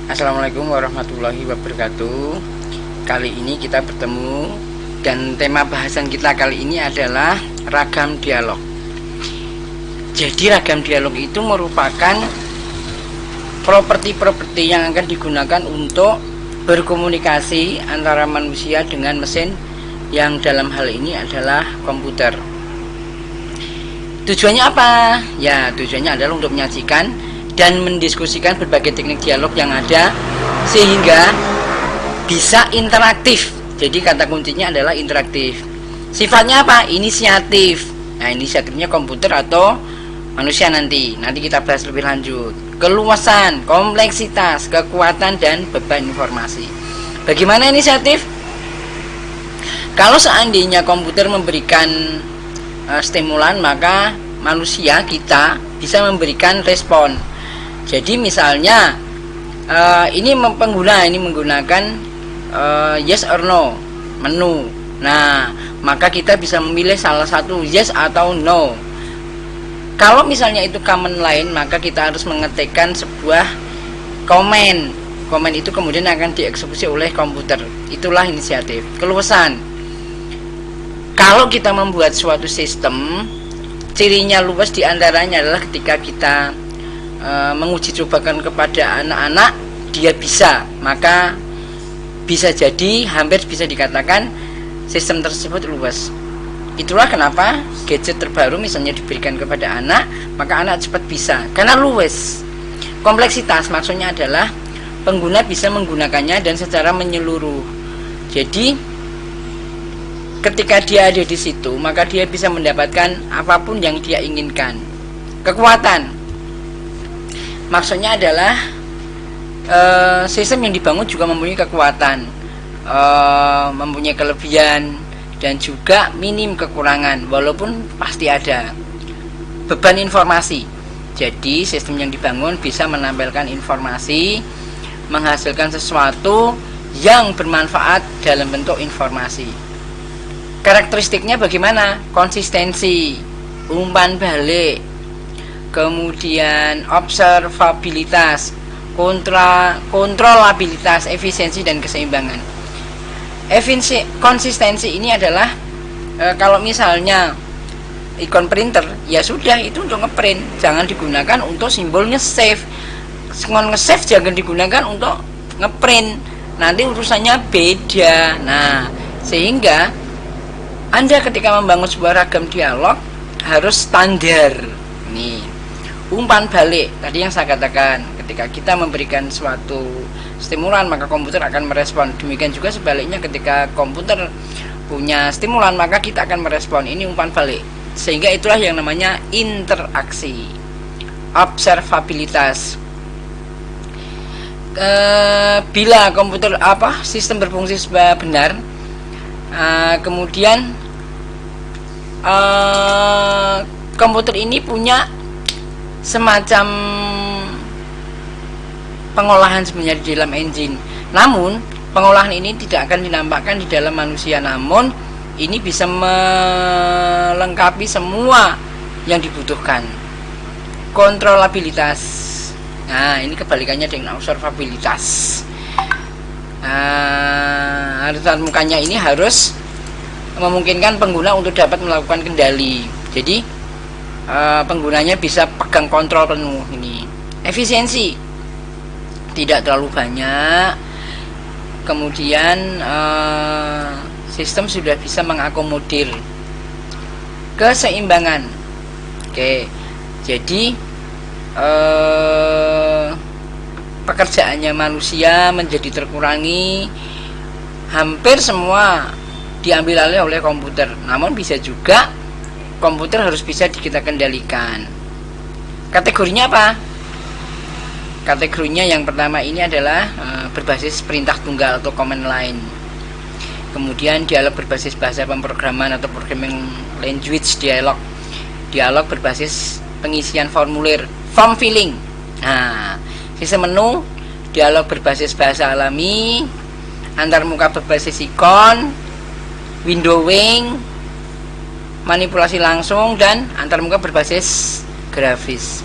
Assalamualaikum warahmatullahi wabarakatuh. Kali ini kita bertemu dan tema bahasan kita kali ini adalah ragam dialog. Jadi ragam dialog itu merupakan properti-properti yang akan digunakan untuk berkomunikasi antara manusia dengan mesin yang dalam hal ini adalah komputer. Tujuannya apa? Ya, tujuannya adalah untuk menyajikan dan mendiskusikan berbagai teknik dialog yang ada sehingga bisa interaktif. Jadi kata kuncinya adalah interaktif. Sifatnya apa? Inisiatif. Nah, inisiatifnya komputer atau manusia nanti kita bahas lebih lanjut. Keluasan, kompleksitas, kekuatan, dan beban informasi. Bagaimana inisiatif? Kalau seandainya komputer memberikan stimulan, maka manusia kita bisa memberikan respon. Jadi misalnya ini pengguna ini menggunakan yes or no menu. Nah, maka kita bisa memilih salah satu yes atau no. Kalau misalnya itu command line, maka kita harus mengetikkan sebuah komen. Komen itu kemudian akan dieksekusi oleh komputer. Itulah inisiatif. Keluasan. Kalau kita membuat suatu sistem, cirinya luas diantaranya adalah ketika kita menguji cobakan kepada anak-anak, dia bisa, maka bisa jadi hampir bisa dikatakan sistem tersebut luas. Itulah kenapa gadget terbaru misalnya diberikan kepada anak, maka anak cepat bisa, karena luas. Kompleksitas maksudnya adalah pengguna bisa menggunakannya dan secara menyeluruh. Jadi ketika dia ada di situ, maka dia bisa mendapatkan apapun yang dia inginkan. Kekuatan maksudnya adalah sistem yang dibangun juga mempunyai kekuatan, mempunyai kelebihan dan juga minim kekurangan, walaupun pasti ada. Beban informasi. Jadi sistem yang dibangun bisa menampilkan informasi, menghasilkan sesuatu yang bermanfaat dalam bentuk informasi. Karakteristiknya bagaimana? Konsistensi, umpan balik, kemudian observabilitas, kontrolabilitas, efisiensi, dan keseimbangan. Konsistensi ini adalah kalau misalnya ikon printer, ya sudah, itu untuk ngeprint, jangan digunakan untuk simbol nge-save. Nge-save jangan digunakan untuk ngeprint, nanti urusannya beda. Nah, sehingga Anda ketika membangun sebuah ragam dialog harus standar. Nih, umpan balik tadi yang saya katakan, ketika kita memberikan suatu stimulan maka komputer akan merespon. Demikian juga sebaliknya, ketika komputer punya stimulan maka kita akan merespon. Ini umpan balik. Sehingga itulah yang namanya interaksi. Observabilitas. Bila komputer sistem berfungsi benar, kemudian komputer ini punya semacam pengolahan sebenarnya di dalam engine. Namun pengolahan ini tidak akan dinampakkan di dalam manusia, namun ini bisa melengkapi semua yang dibutuhkan. Kontrolabilitas. Nah, ini kebalikannya dengan observabilitas. Artisan mukanya ini harus memungkinkan pengguna untuk dapat melakukan kendali. Jadi penggunanya bisa pegang kontrol penuh ini. Efisiensi, tidak terlalu banyak. Kemudian sistem sudah bisa mengakomodir. Keseimbangan. Oke, jadi pekerjaannya manusia menjadi terkurangi. Hampir semua diambil alih oleh komputer. Namun bisa juga komputer harus bisa kita kendalikan. Kategorinya apa? Kategorinya yang pertama ini adalah berbasis perintah tunggal atau command line. Kemudian dialog berbasis bahasa pemrograman atau programming language dialog. Dialog berbasis pengisian formulir, form filling. Nah, sistem menu, dialog berbasis bahasa alami, antar muka berbasis ikon, windowing, manipulasi langsung, dan antar muka berbasis grafis.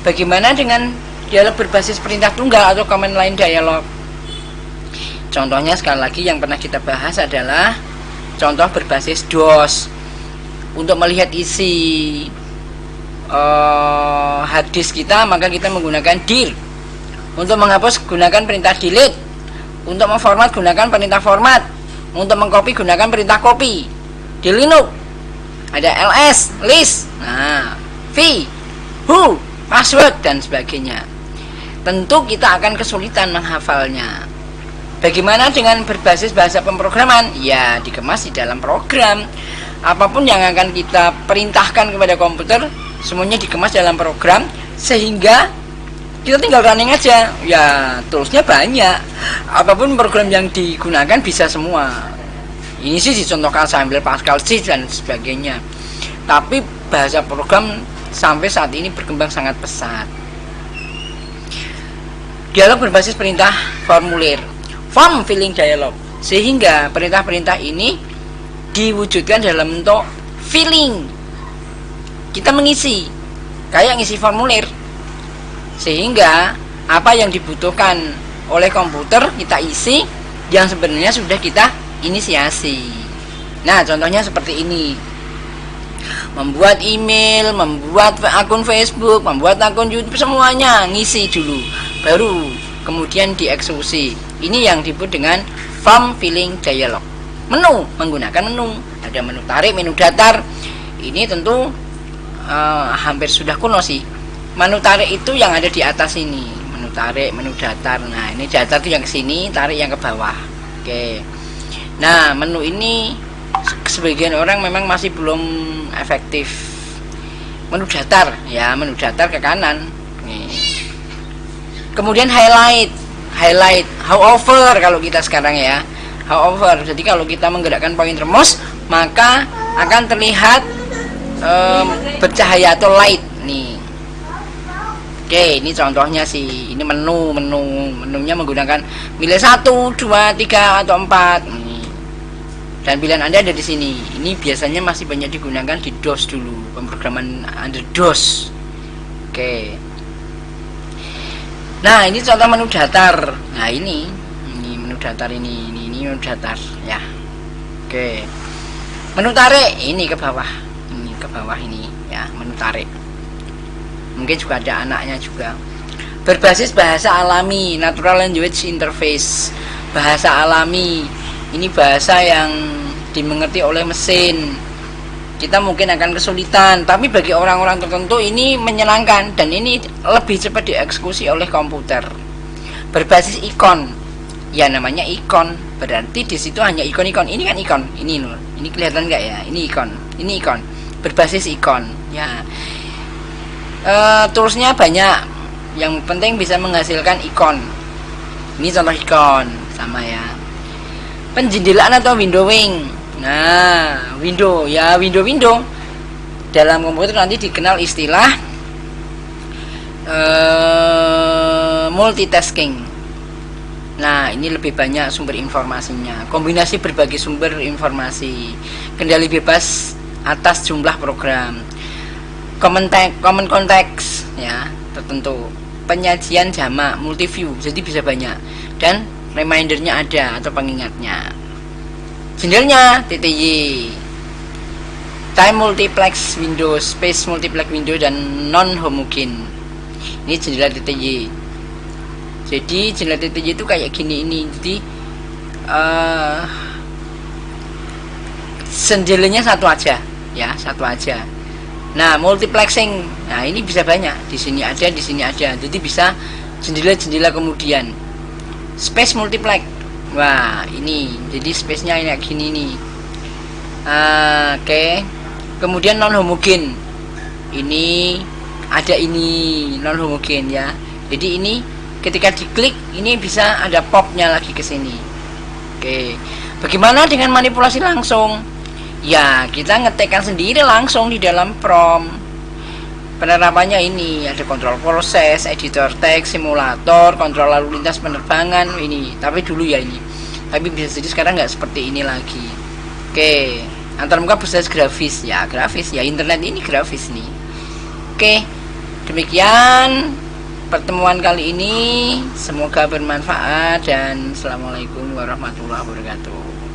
Bagaimana dengan dialog berbasis perintah tunggal atau command line dialog. Contohnya sekali lagi yang pernah kita bahas adalah contoh berbasis DOS. Untuk melihat isi hard disk kita, maka kita menggunakan dir. Untuk menghapus gunakan perintah delete. Untuk memformat gunakan perintah format. Untuk mengcopy gunakan perintah copy. Di Linux ada ls, list, v, who, password dan sebagainya. Tentu kita akan kesulitan menghafalnya. Bagaimana dengan berbasis bahasa pemrograman? Ya, dikemas di dalam program. Apapun yang akan kita perintahkan kepada komputer, semuanya dikemas dalam program, sehingga kita tinggal running aja. Ya, toolsnya banyak. Apapun program yang digunakan bisa semua. Ini sih dicontohkan sambil Pascal C dan sebagainya. Tapi bahasa program sampai saat ini berkembang sangat pesat. Dialog berbasis perintah formulir, form filling dialog, sehingga perintah-perintah ini diwujudkan dalam bentuk filling. Kita mengisi kayak ngisi formulir, sehingga apa yang dibutuhkan oleh komputer kita isi yang sebenarnya sudah kita inisiasi. Nah, contohnya seperti ini. Membuat email, membuat akun Facebook, membuat akun YouTube, semuanya ngisi dulu, baru kemudian dieksekusi. Ini yang disebut dengan form filling dialog. Menu, menggunakan menu. Ada menu tarik, menu datar. Ini tentu hampir sudah kuno sih. Menu tarik itu yang ada di atas ini. Menu tarik, menu datar. Nah, ini datar itu yang ke sini, tarik yang ke bawah. Oke. Nah, menu ini sebagian orang memang masih belum efektif. Menu datar, ya, menu datar ke kanan. Nih. Kemudian highlight, hover kalau kita sekarang ya, hover. Jadi kalau kita menggerakkan pointer mouse, maka akan terlihat bercahaya atau light. Nih. Oke, ini contohnya sih. Ini menunya menggunakan milih 1, 2, 3 atau 4. Nih. Dan pilihan Anda ada di sini. Ini biasanya masih banyak digunakan di DOS dulu, pemrograman under DOS. Oke. Nah, ini contoh menu datar. Nah, ini menu datar ini menu datar ya. Oke. Menu tarik ini ke bawah. Ini ke bawah ini ya, menu tarik. Mungkin juga ada anaknya juga. Berbasis bahasa alami, natural language interface. Bahasa alami. Ini bahasa yang dimengerti oleh mesin. Kita mungkin akan kesulitan, tapi bagi orang-orang tertentu ini menyenangkan dan ini lebih cepat dieksekusi oleh komputer. Berbasis ikon. Ya, namanya ikon. Berarti di situ hanya ikon-ikon. Ini kan ikon. Ini loh. Ini kelihatan nggak ya? Ini ikon. Ini ikon. Berbasis ikon. Ya. Toolsnya banyak. Yang penting bisa menghasilkan ikon. Ini contoh ikon sama ya. Penjendelaan atau windowing. Nah, window ya, window dalam komputer nanti dikenal istilah multitasking. Nah, ini lebih banyak sumber informasinya. Kombinasi berbagai sumber informasi. Kendali bebas atas jumlah program. Common context ya, tertentu. Penyajian jamak, multiview, jadi bisa banyak. Dan remindernya ada atau pengingatnya. Jendelanya TTY, time multiplex window, space multiplex window dan non homogen. Ini jendela TTY. Jadi jendela TTY itu kayak gini ini. Jadi jendelanya satu aja ya, satu aja. Nah, multiplexing. Nah, ini bisa banyak. Di sini ada, di sini ada. Jadi bisa jendela-jendela kemudian. Space multiplex. Wah, ini jadi space-nya ini kayak gini nih. Oke. Kemudian non homogen. Ini ada ini non homogen ya. Jadi ini ketika diklik ini bisa ada popnya lagi ke sini. Oke. Bagaimana dengan manipulasi langsung? Ya, kita ngetikkan sendiri langsung di dalam prompt. Penerapannya ini ada kontrol proses, editor teks, simulator, kontrol lalu lintas penerbangan ini. Tapi dulu ya ini. Tapi bisa jadi sekarang nggak seperti ini lagi. Oke, antarmuka berbasis grafis ya, internet ini grafis nih. Oke, demikian pertemuan kali ini semoga bermanfaat dan assalamualaikum warahmatullahi wabarakatuh.